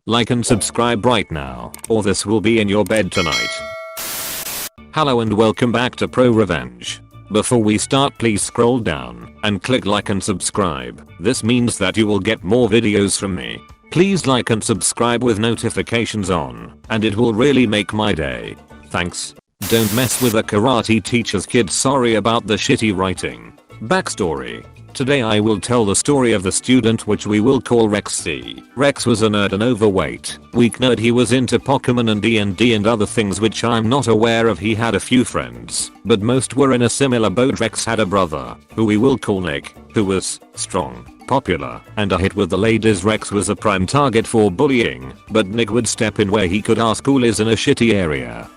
Like and subscribe right now, or this will be in your bed tonight. Hello and welcome back to ProRevenge. Before we start, please scroll down and click like and subscribe. This means that you will get more videos from me. Please like and subscribe with notifications on, and it will really make my day. Thanks. Don't mess with a karate teacher's kid. Sorry about the shitty writing. Backstory. Today I will tell the story of the student which we will call Rex C. Rex was a nerd and overweight, weak nerd. He was into Pokemon and D&D and other things which I'm not aware of. He had a few friends, but most were in a similar boat. Rex had a brother, who we will call Nick, who was strong, popular, and a hit with the ladies. Rex was a prime target for bullying, but Nick would step in where he could. Our school is in a shitty area,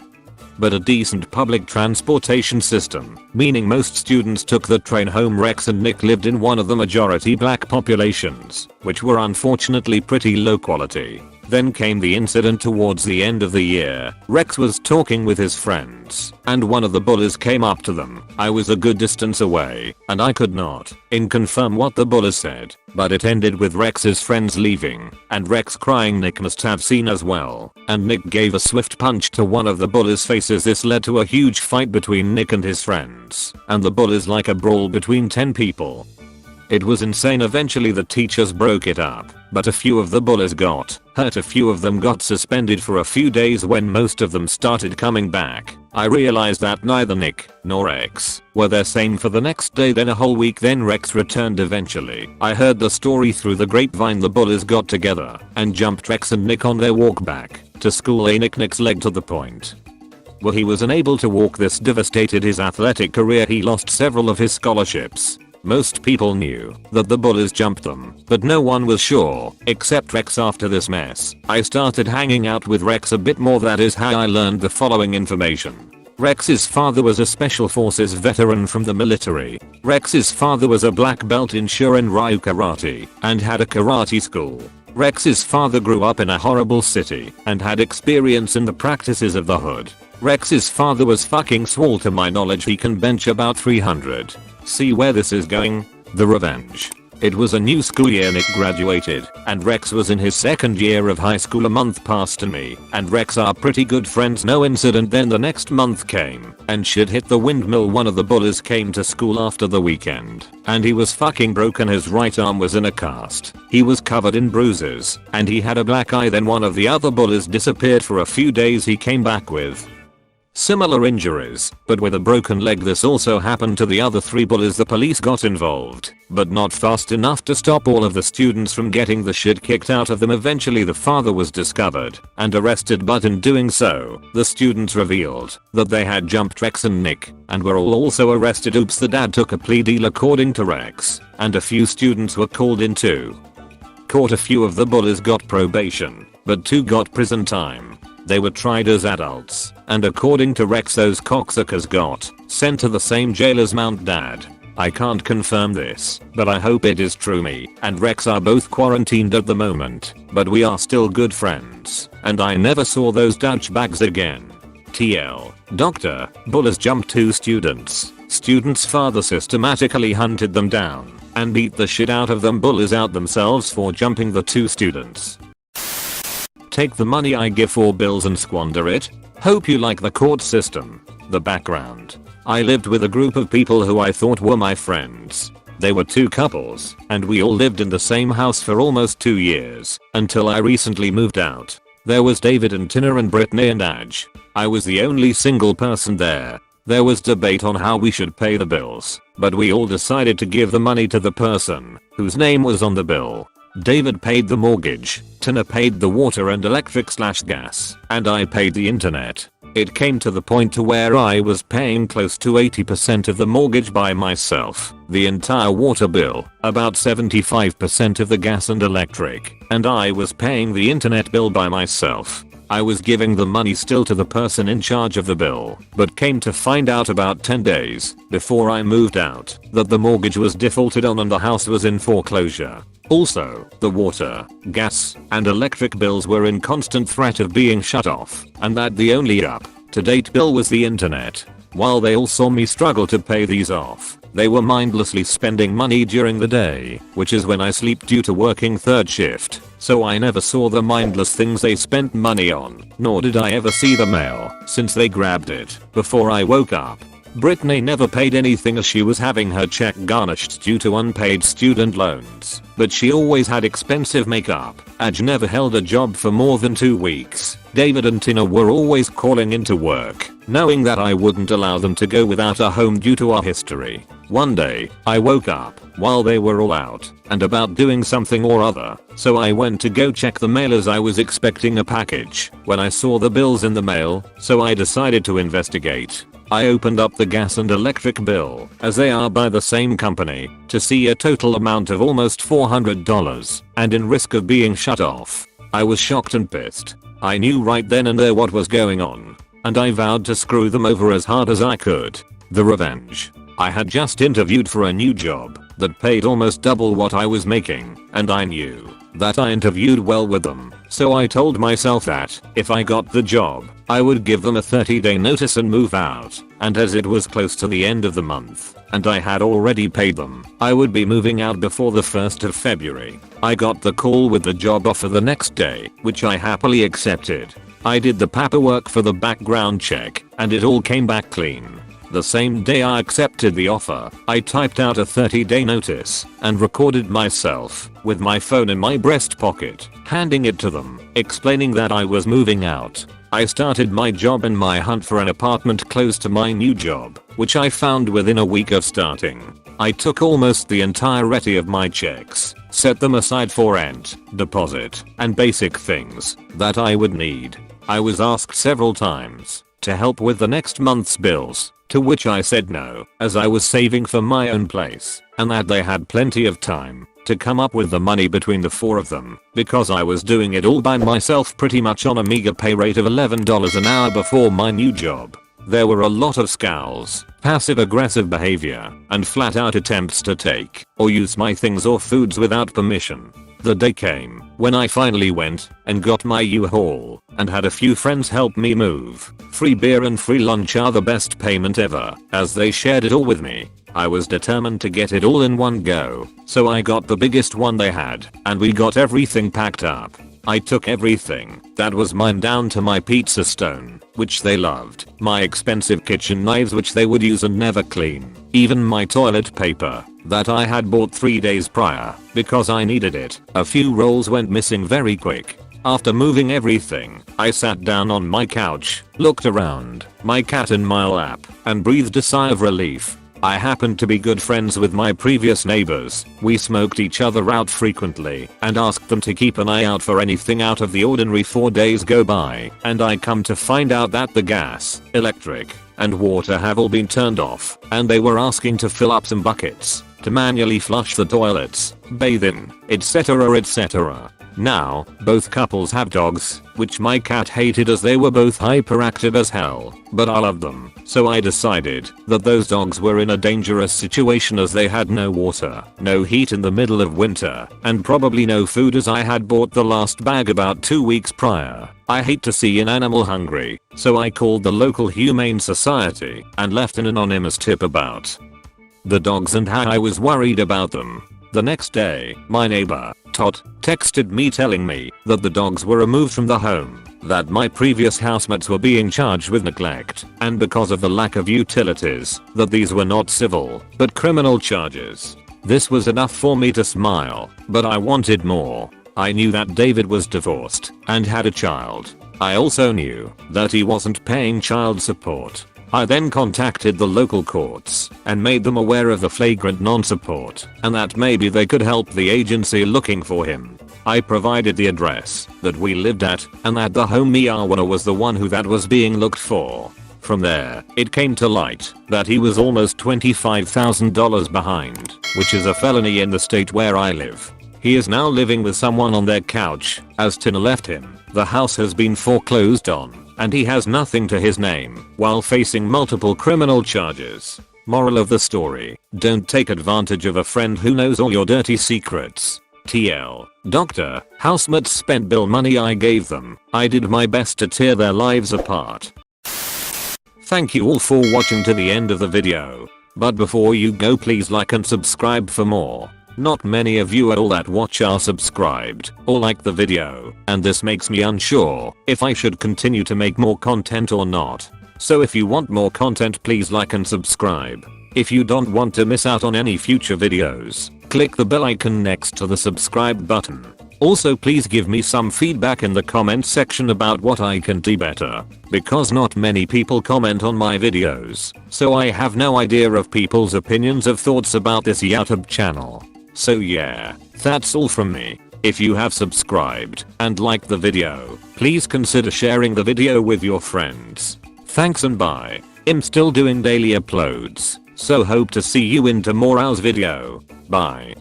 but a decent public transportation system, meaning most students took the train home. Rex and Nick lived in one of the majority black populations, which were unfortunately pretty low quality. Then came the incident towards the end of the year. Rex was talking with his friends, and one of the bullies came up to them. I was a good distance away, and I could not confirm what the bullies said, but it ended with Rex's friends leaving, and Rex crying. Nick must have seen as well, and Nick gave a swift punch to one of the bullies' faces. This led to a huge fight between Nick and his friends, and the bullies, like a brawl between 10 people. It was insane. Eventually the teachers broke it up, but a few of the bullies got hurt. A few of them got suspended for a few days. When most of them started coming back, I realized that neither Nick nor Rex were there sane for the next day, then a whole week. Then Rex returned eventually. I heard the story through the grapevine. The bullies got together and jumped Rex and Nick on their walk back to school. Nick's leg to the point where he was unable to walk. This devastated his athletic career. He lost several of his scholarships. Most people knew that the bullies jumped them, but no one was sure, except Rex. After this mess, I started hanging out with Rex a bit more. That is how I learned the following information. Rex's father was a special forces veteran from the military. Rex's father was a black belt in Shorin-ryu karate and had a karate school. Rex's father grew up in a horrible city and had experience in the practices of the hood. Rex's father was fucking swole. To my knowledge, he can bench about 300. See where this is going? The revenge. It was a new school year. Nick graduated, and Rex was in his second year of high school. A month passed and me and Rex are pretty good friends. No incident. Then the next month came, and shit hit the windmill. One of the bullies came to school after the weekend, and he was fucking broken. His right arm was in a cast. He was covered in bruises, and he had a black eye. Then one of the other bullies disappeared for a few days. He came back with similar injuries, but with a broken leg. This also happened to the other 3 bullies. The police got involved, but not fast enough to stop all of the students from getting the shit kicked out of them. Eventually the father was discovered and arrested, but in doing so, the students revealed that they had jumped Rex and Nick and were all also arrested. Oops. The dad took a plea deal according to Rex, and a few students were called into court. A few of the bullies got probation, but 2 got prison time. They were tried as adults, and according to Rex, those cocksuckers got sent to the same jail as Mount Dad. I can't confirm this, but I hope it is true. Me and Rex are both quarantined at the moment, but we are still good friends, and I never saw those douchebags again. TL. Doctor. Bullies jumped 2 students. Students' father systematically hunted them down and beat the shit out of them. Bullies out themselves for jumping the 2 students. Take the money I give for bills and squander it. Hope you like the court system. The background. I lived with a group of people who I thought were my friends. They were 2 couples, and we all lived in the same house for almost 2 years, until I recently moved out. There was David and Tina and Brittany and Aj. I was the only single person there. There was debate on how we should pay the bills, but we all decided to give the money to the person whose name was on the bill. David paid the mortgage, Tina paid the water and electric/gas, and I paid the internet. It came to the point to where I was paying close to 80% of the mortgage by myself, the entire water bill, about 75% of the gas and electric, and I was paying the internet bill by myself. I was giving the money still to the person in charge of the bill, but came to find out about 10 days before I moved out that the mortgage was defaulted on and the house was in foreclosure. Also, the water, gas, and electric bills were in constant threat of being shut off, and that the only up-to-date bill was the internet. While they all saw me struggle to pay these off, they were mindlessly spending money during the day, which is when I sleep due to working third shift. so I never saw the mindless things they spent money on, nor did I ever see the mail since they grabbed it before I woke up. Brittany never paid anything as she was having her check garnished due to unpaid student loans, but she always had expensive makeup. Aj never held a job for more than 2 weeks. David and Tina were always calling into work, knowing that I wouldn't allow them to go without a home due to our history. One day, I woke up while they were all out and about doing something or other, so I went to go check the mail as I was expecting a package when I saw the bills in the mail, so I decided to investigate. I opened up the gas and electric bill, as they are by the same company, to see a total amount of almost $400 and in risk of being shut off. I was shocked and pissed. I knew right then and there what was going on, and I vowed to screw them over as hard as I could. The revenge. I had just interviewed for a new job that paid almost double what I was making, and I knew that I interviewed well with them, so I told myself that if I got the job, I would give them a 30-day notice and move out, and as it was close to the end of the month, and I had already paid them, I would be moving out before the 1st of February. I got the call with the job offer the next day, which I happily accepted. I did the paperwork for the background check, and it all came back clean. The same day I accepted the offer, I typed out a 30-day notice and recorded myself with my phone in my breast pocket, handing it to them, explaining that I was moving out. I started my job and my hunt for an apartment close to my new job, which I found within a week of starting. I took almost the entirety of my checks, set them aside for rent, deposit, and basic things that I would need. I was asked several times to help with the next month's bills, to which I said no, as I was saving for my own place, and that they had plenty of time to come up with the money between the 4 of them, because I was doing it all by myself pretty much on a meager pay rate of $11 an hour before my new job. There were a lot of scowls, passive aggressive behavior, and flat out attempts to take or use my things or foods without permission. The day came when I finally went and got my U-Haul and had a few friends help me move. Free beer and free lunch are the best payment ever, as they shared it all with me. I was determined to get it all in one go, so I got the biggest one they had, and we got everything packed up. I took everything that was mine down to my pizza stone, which they loved, my expensive kitchen knives which they would use and never clean, even my toilet paper that I had bought 3 days prior because I needed it. A few rolls went missing very quick. After moving everything, I sat down on my couch, looked around, my cat in my lap, and breathed a sigh of relief. I happened to be good friends with my previous neighbors. We smoked each other out frequently and asked them to keep an eye out for anything out of the ordinary. 4 days go by and I come to find out that the gas, electric, and water have all been turned off, and they were asking to fill up some buckets to manually flush the toilets, bathe in, etc. Now, both couples have dogs, which my cat hated as they were both hyperactive as hell, but I loved them, so I decided that those dogs were in a dangerous situation as they had no water, no heat in the middle of winter, and probably no food as I had bought the last bag about 2 weeks prior. I hate to see an animal hungry, so I called the local humane society and left an anonymous tip about the dogs and how I was worried about them. The next day, my neighbor, Todd, texted me telling me that the dogs were removed from the home, that my previous housemates were being charged with neglect, and because of the lack of utilities, that these were not civil, but criminal charges. This was enough for me to smile, but I wanted more. I knew that David was divorced and had a child. I also knew that he wasn't paying child support. I then contacted the local courts and made them aware of the flagrant non-support and that maybe they could help the agency looking for him. I provided the address that we lived at and that the home owner was the one who that was being looked for. From there, it came to light that he was almost $25,000 behind, which is a felony in the state where I live. He is now living with someone on their couch as Tina left him. The house has been foreclosed on and he has nothing to his name while facing multiple criminal charges. Moral of the story: don't take advantage of a friend who knows all your dirty secrets. TL. Doctor, housemates spent bill money I gave them. I did my best to tear their lives apart. Thank you all for watching to the end of the video. But before you go, please like and subscribe for more. Not many of you all that watch are subscribed or like the video, and this makes me unsure if I should continue to make more content or not. So if you want more content, please like and subscribe. If you don't want to miss out on any future videos, click the bell icon next to the subscribe button. Also, please give me some feedback in the comment section about what I can do better, because not many people comment on my videos, so I have no idea of people's opinions of thoughts about this YouTube channel. So yeah, that's all from me. If you have subscribed and liked the video, please consider sharing the video with your friends. Thanks and bye. I'm still doing daily uploads, so hope to see you in tomorrow's video. Bye.